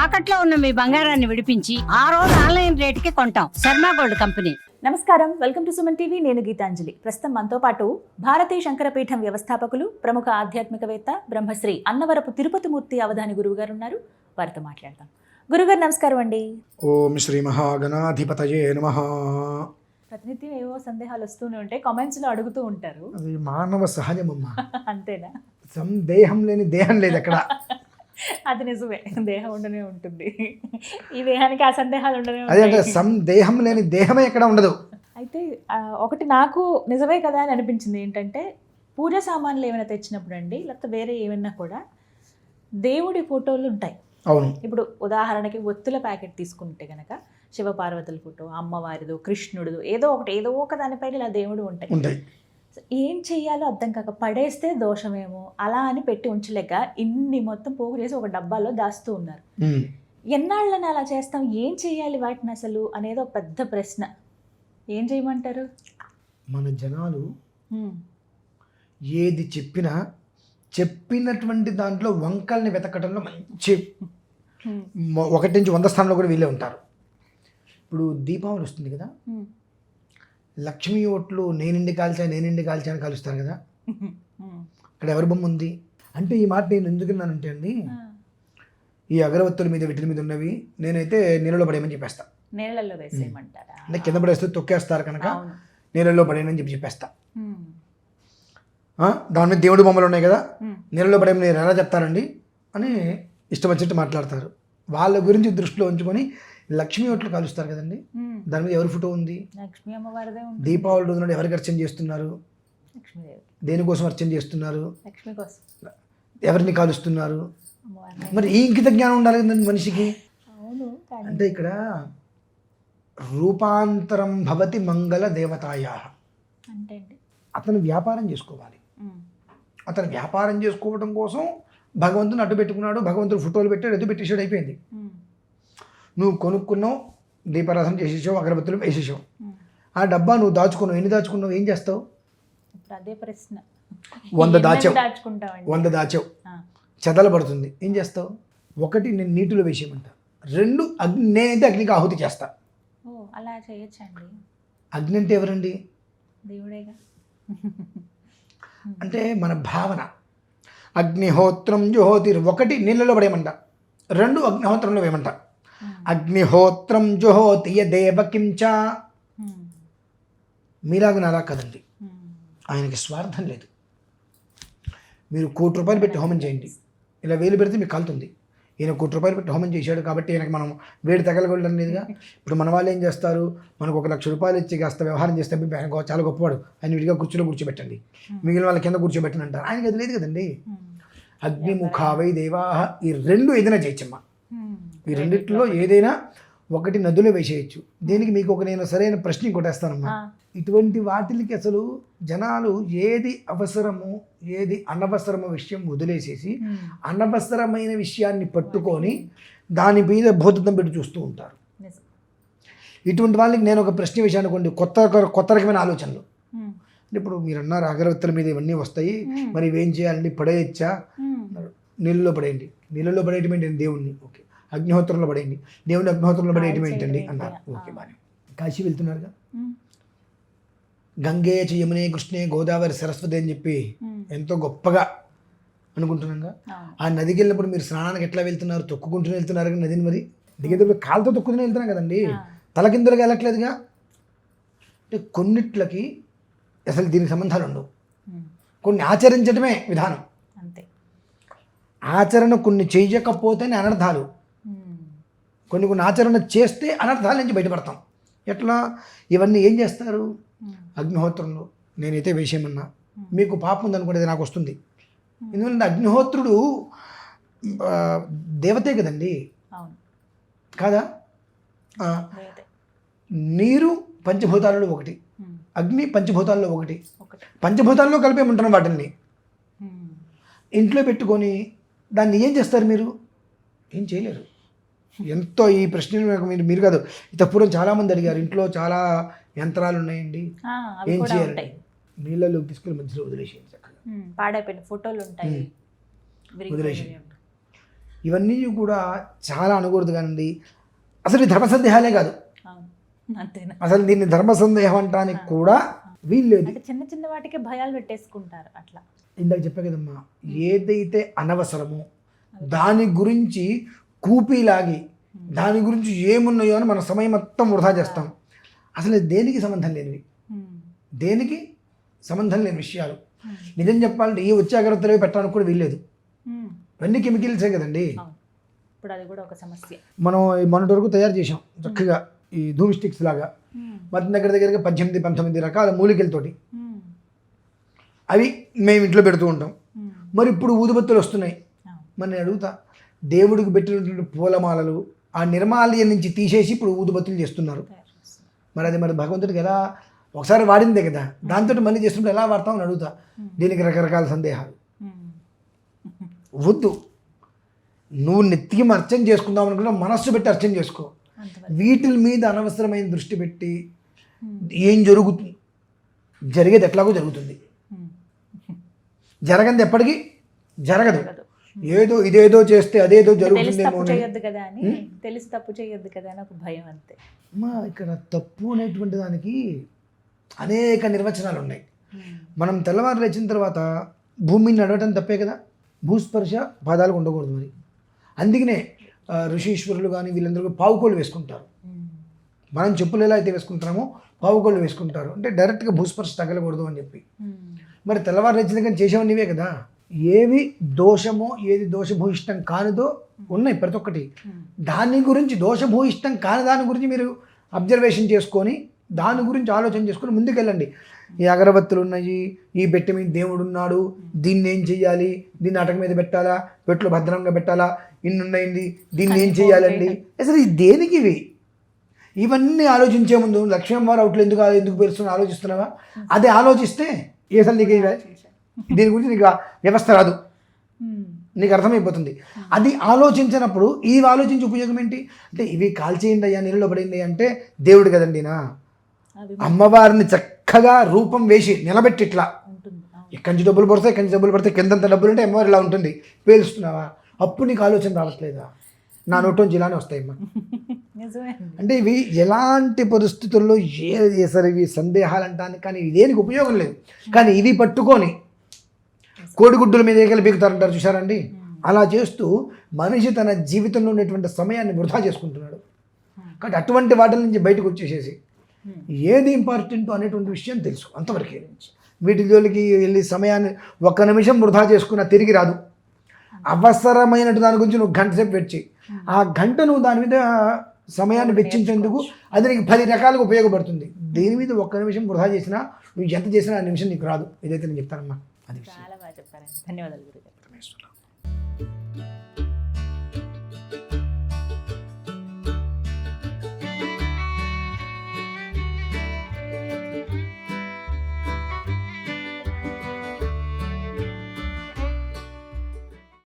తాకట్లో ఉన్న మీ బంగారాన్ని విడిపించి ఆ రోజు ఆన్లైన్ రేటుకి కొంటాం. Sharma gold company. నమస్కారం, వెల్కమ్ టు సుమన్ టీవీ. నేను గీతాంజలి. ప్రస్తుతం మనతో పాటు భారతీయ శంకరపీఠం వ్యవస్థాపకులు, ప్రముఖ ఆధ్యాత్మికవేత్త బ్రహ్మశ్రీ అన్నవరపు తిరుపతిమూర్తి అవధాని గురువు గారు ఉన్నారు. వారితో మాట్లాడదాం. గురుగారు నమస్కారం అండి. ఓం శ్రీ మహాగణాధిపతయే నమః. ప్రతినిత్యం ఏవో సందేహాలు వస్తూనే ఉంటాయి, కామెంట్స్ లో అడుగుతూ ఉంటారు. అది మానవ సహజమమ్మా. అంతేనా? సందేహం లేని దేహం లేదు అక్కడ. అది నిజమే, దేహం ఉండనే ఉంటుంది. ఈ దేహానికి ఆ సందేహాలు ఉండనే అదే అంటే ఉంటాయి. సందేహం లేని దేహమే ఎక్కడ ఉండదు. అయితే ఒకటి నాకు నిజమే కదా అని అనిపించింది ఏంటంటే, పూజ సామాన్లు ఏమైనా తెచ్చినప్పుడు అండి, లేకపోతే వేరే ఏమైనా కూడా దేవుడి ఫోటోలు ఉంటాయి. అవును. ఇప్పుడు ఉదాహరణకి ఒత్తుల ప్యాకెట్ తీసుకుంటే కనుక శివపార్వతుల ఫోటో, అమ్మవారిదో, కృష్ణుడిదో, ఏదో ఒక దానిపైన ఇలా దేవుడు ఉంటాయి. సో ఏం చెయ్యాలో అర్థం కాక పడేస్తే దోషమేమో అలా అని పెట్టి ఉంచలేక ఇన్ని మొత్తం పోగు చేసి ఒక డబ్బాలో దాస్తూ ఉన్నారు. ఎన్నాళ్ళని అలా చేస్తాం? ఏం చెయ్యాలి వాటిని అసలు అనేది ఒక పెద్ద ప్రశ్న. ఏం చేయమంటారు? మన జనాలు ఏది చెప్పినటువంటి దాంట్లో వంకల్ని వెతకడంలో మంచి 1 నుంచి 100 స్థానంలో కూడా వీళ్ళే ఉంటారు. ఇప్పుడు దీపావళి వస్తుంది కదా, లక్ష్మీ ఓట్లు నేనిండి కాల్చా అని కలుస్తారు కదా. ఇక్కడ ఎవరి బొమ్మ ఉంది అంటే, ఈ మాట నేను ఎందుకున్నానంటే అండి, ఈ అగరవత్తుల మీద వీటి మీద ఉన్నవి నేనైతే నీళ్ళలో పడేయమని చెప్పేస్తా. నీళ్ళల్లో వేసేయమంటారా? అంటే కింద పడేస్తే తొక్కేస్తారు కనుక నీళ్ళలో పడేయమని చెప్పేస్తా. దాని మీద దేవుడి బొమ్మలు ఉన్నాయి కదా, నీళ్ళలో పడేయమని నేను ఎలా చెప్తానండి అని ఇష్టం వచ్చినట్టు మాట్లాడతారు. వాళ్ళ గురించి దృష్టిలో ఉంచుకొని లక్ష్మీ ఓట్లు కాలుస్తారు కదండి, దాని మీద ఎవరి ఫోటో ఉంది? లక్ష్మీ అమ్మవారిదే. దీపావళి రోజు నాడు ఎవరికి అర్చన చేస్తున్నారు? లక్ష్మీదేవి. దేనికోసం అర్చన చేస్తున్నారు? లక్ష్మి కోసం. ఎవరిని కాలుస్తున్నారు? మరి ఈ ఇంకిత జ్ఞానం ఉండాలి కదండి మనిషికి. అవును. అంటే ఇక్కడ రూపాంతరం భవతి మంగళ దేవతాయా అంటే అతను వ్యాపారం చేసుకోవాలి. అతను వ్యాపారం చేసుకోవడం కోసం భగవంతుని అడ్డు పెట్టుకున్నాడు, భగవంతుడు ఫోటోలు పెట్టాడు, ఎదు పెట్టేసాడు, అయిపోయింది. నువ్వు కొనుక్కున్నావు, దీపారాధన చేసేసావు, అగరబత్తులు వేసేసావు, ఆ డబ్బా నువ్వు దాచుకున్నావు. ఎన్ని దాచుకున్నావు? ఏం చేస్తావు? అదే ప్రశ్న. 100 దాచావు, చెదల పడుతుంది, ఏం చేస్తావు? 1 నేను నీటిలో వేసేయమంటా, 2 నేనైతే అగ్నికి ఆహుతి చేస్తా. అలా చేయొచ్చండి. అగ్ని అంటే ఎవరండి? దేవుడేగా. అంటే మన భావన. అగ్నిహోత్రం జుహోతిర్ 1 నీళ్ళలో పడేయమంట, 2 అగ్నిహోత్రంలో వేయమంట. అగ్నిహోత్రం జుహోతి యదేవ కించ. మీలాగా నాలా కదండి, ఆయనకి స్వార్థం లేదు. మీరు ₹1,00,00,000 పెట్టి హోమం చేయండి, ఇలా వేలు పెడితే మీకు కాలుతుంది. ఈయన ₹1,00,00,000 పెట్టి హోమం చేశాడు కాబట్టి ఈయనకి మనం వేడి తగలగొట్టడం లేదుగా. ఇప్పుడు మన వాళ్ళు ఏం చేస్తారు, మనకు ₹1,00,000 ఇచ్చి కాస్త వ్యవహారం చేస్తే ఆయన చాలా గొప్పవాడు, ఆయన విడిగా కుర్చీలో కూర్చోబెట్టండి, మిగిలిన వాళ్ళ కింద కూర్చోబెట్టండి అంటారు. ఆయనకి అది లేదు కదండి. అగ్నిముఖావై దేవాహ, ఈ 2 ఏదైనా చేయొచ్చమ్మా. ఈ రెండిట్లో ఏదైనా 1 నదిలో వేసేయచ్చు. దీనికి మీకు నేను సరైన ప్రశ్న కొట్టేస్తానమ్మా. ఇటువంటి వాటికి అసలు జనాలు ఏది అవసరమో ఏది అనవసరమో విషయం వదిలేసేసి అనవసరమైన విషయాన్ని పట్టుకొని దాని మీద భూతత్వం పెట్టి చూస్తూ ఉంటారు. ఇటువంటి వాళ్ళకి నేను ఒక ప్రశ్న విషయాన్ని అనుకోండి, కొత్త రకమైన ఆలోచనలు. ఇప్పుడు మీరు అన్నారు అగరవత్తుల మీద ఇవన్నీ వస్తాయి, మరి ఇవేం చేయాలండి? పడేయచ్చా? నీళ్ళలో పడేయండి. నీళ్ళలో పడేయటం ఏంటండి? దేవుణ్ణి. ఓకే. అగ్నిహోత్రంలో పడేయండి. దేవుని అగ్నిహోత్రంలో పడేయటం ఏంటండి అన్నారు. ఓకే, బాగా. కాశీ వెళ్తున్నారుగా, గంగే చ యమునే కృష్ణే గోదావరి సరస్వతి అని చెప్పి ఎంతో గొప్పగా అనుకుంటున్నాగా. ఆ నదికి వెళ్ళినప్పుడు మీరు స్నానానికి ఎట్లా వెళ్తున్నారు? తొక్కుకుంటూనే వెళ్తున్నారు కదా నదిని. మరి దిగేటప్పుడు కాలుతో తొక్కుతూనే వెళ్తున్నాం కదండి, తలకిందులుగా వెళ్ళట్లేదుగా. అంటే కొన్నిట్లకి అసలు దీనికి సంబంధాలు ఉండవు, కొన్ని ఆచరించడమే విధానం. ఆచరణ కొన్ని చేయకపోతేనే అనర్థాలు, కొన్ని ఆచరణ చేస్తే అనర్థాల నుంచి బయటపడతాం. ఎట్లా? ఇవన్నీ ఏం చేస్తారు? అగ్నిహోత్రంలో నేనైతే వేసేయమన్నా, మీకు పాపం ఉందనుకోండి, అది నాకు వస్తుంది. ఎందుకంటే అగ్నిహోత్రుడు దేవతే కదండి, కాదా? నీరు పంచభూతాలలో 1, అగ్ని పంచభూతాల్లో 1. పంచభూతాల్లో కలిపేమంటున్నాం వాటిని. ఇంట్లో పెట్టుకొని దాన్ని ఏం చేస్తారు? మీరు ఏం చేయలేరు. ఎంతో ఈ ప్రశ్న మీరు కాదు, ఇంత పూర్వం చాలామంది అడిగారు. ఇంట్లో చాలా యంత్రాలు ఉన్నాయండి, ఏం చేయాలి? నీళ్ళలో తీసుకుని మధ్యలో వదిలేసేయండి, చక్కగా పాడైపోయిన ఫోటోలు ఉంటాయి, వదిలేసేయండి. ఇవన్నీ కూడా చాలా అనకూడదు కానండి. అసలు ఈ ధర్మ సందేహాలే కాదు, అవును, అంతేనా? అసలు దీన్ని ధర్మ సందేహం అంటానికి కూడా వీల్లేదు. అంటే చిన్న చిన్న వాటికి భయాలు పెట్టేసుకుంటారు అట్లా. ఇందాక చెప్పా కదమ్మా, ఏదైతే అనవసరమో దాని గురించి కూపీలాగి దాని గురించి ఏమున్నాయో అని మన సమయం మొత్తం వృధా చేస్తాం. అసలు దేనికి సంబంధం లేనివి, దేనికి సంబంధం లేని విషయాలు. నిజం చెప్పాలంటే ఈ వచ్చే అగరత్తులు పెట్టడానికి కూడా వీల్లేదు. ఇవన్నీ కెమికల్సే కదండి. ఇప్పుడు అది కూడా ఒక సమస్య. మనం మొన్నటి వరకు తయారు చేసాం చక్కగా ఈ ధూమ్ స్టిక్స్ లాగా, మన దగ్గరగా 18-19 రకాల మూలికలతోటి అవి మేము ఇంట్లో పెడుతూ ఉంటాం. మరి ఇప్పుడు ఊదుబత్తులు వస్తున్నాయి. మరి నేను అడుగుతా, దేవుడికి పెట్టినటువంటి పూలమాలలు ఆ నిర్మాల్యం నుంచి తీసేసి ఇప్పుడు ఊదుబత్తులు చేస్తున్నారు. మరి భగవంతుడికి ఎలా ఒకసారి వాడిందే కదా, దాంతో మళ్ళీ చేస్తున్నప్పుడు ఎలా వాడతామని అడుగుతా. దీనికి రకరకాల సందేహాలు. వద్దు, నువ్వు నెత్తికి అర్చన చేసుకుందాం అనుకున్నా మనస్సు పెట్టి అర్చన చేసుకో. వీటి మీద అనవసరమైన దృష్టి పెట్టి ఏం జరుగుతుంది, జరిగేది ఎట్లాగో జరుగుతుంది, జరగంది ఎప్పటికీ జరగదు. ఏదో ఇదేదో చేస్తే అదేదో జరుగుతుందేమో తెలిసి తప్పు చేయొద్దు కదా అని ఒక భయం అంతే. అమ్మా, ఇక్కడ తప్పు అనేటువంటి దానికి అనేక నిర్వచనాలు ఉన్నాయి. మనం తెల్లవారు లేచిన తర్వాత భూమిని నడవటం తప్పే కదా, భూస్పర్శ పాదాలకు ఉండకూడదు. మరి అందుకనే ఋషీశ్వరులు కానీ వీళ్ళందరూ పావుకోళ్ళు వేసుకుంటారు. మనం చెప్పులు ఎలా అయితే వేసుకుంటామో పావుకోళ్ళు వేసుకుంటారు, అంటే డైరెక్ట్గా భూస్పర్శ తగలకూడదు అని చెప్పి. మరి తెల్లవారు లేచిన కానీ చేసేవన్నీవే కదా. ఏవి దోషమో ఏది దోషభూయిష్టం కానిదో ఉన్నాయి ప్రతి ఒక్కటి. దాని గురించి దోషభూయిష్టం కాని దాని గురించి మీరు అబ్జర్వేషన్ చేసుకొని దాని గురించి ఆలోచన చేసుకొని ముందుకెళ్ళండి. ఈ అగరబత్తులు ఉన్నాయి, ఈ బెట్ట మీద దేవుడు ఉన్నాడు, దీన్ని ఏం చెయ్యాలి, దీన్ని అటక మీద పెట్టాలా, పెట్లు భద్రంగా పెట్టాలా, ఇన్నున్నాయింది, దీన్ని ఏం చెయ్యాలండి, అసలు ఇది దేనికి ఇవి? ఇవన్నీ ఆలోచించే ముందు లక్ష్మీ అమ్మవారు అవుట్లు ఎందుకు పేరుస్తున్నా ఆలోచిస్తున్నావా? అదే ఆలోచిస్తే అసలు నీకు దీని గురించి నీకు వ్యవస్థ రాదు, నీకు అర్థమైపోతుంది. అది ఆలోచించినప్పుడు ఇవి ఆలోచించి ఉపయోగం ఏంటి అంటే, ఇవి కాల్చేయండి అయ్యా, నీళ్ళలో పడింది అంటే దేవుడు కదండినా. అమ్మవారిని చక్కగా రూపం వేసి నిలబెట్టి ఇట్లా ఎక్కడి నుంచి డబ్బులు పడతాయి కిందంత డబ్బులు ఉంటే అమ్మవారు ఇలా ఉంటుంది, పేలుస్తున్నావా? అప్పుడు నీకు ఆలోచన రావట్లేదా? నా నోట్లోంచి ఇలానే వస్తాయమ్మా. అంటే ఇవి ఎలాంటి పరిస్థితుల్లో సరే ఇవి సందేహాలు అంటానికి కానీ దేనికి ఉపయోగం లేదు. కానీ ఇవి పట్టుకొని కోడిగుడ్డుల మీద ఏకలు బీగుతారంటారు చూసారండి, అలా చేస్తూ మనిషి తన జీవితంలో ఉన్నటువంటి సమయాన్ని వృధా చేసుకుంటున్నాడు. కాబట్టి అటువంటి వాటి నుంచి బయటకు వచ్చేసేసి ఏది ఇంపార్టెంట్ అనేటువంటి విషయం తెలుసు అంతవరకే. వీటి జోలికి వెళ్ళి సమయాన్ని 1 నిమిషం వృధా చేసుకున్నా తిరిగి రాదు. అవసరమైన దాని గురించి నువ్వు గంట సేపు వెచ్చి ఆ గంట నువ్వు దాని మీద సమయాన్ని వెచ్చించేందుకు అది నీకు 10 రకాలుగా ఉపయోగపడుతుంది. దీని మీద 1 నిమిషం వృధా చేసినా నువ్వు ఎంత చేసినా ఆ నిమిషం నీకు రాదు. ఇదైతే నేను చెప్తానమ్మా. అది చాలా బాగా చెప్పారండి, ధన్యవాదాలు గురుగారు.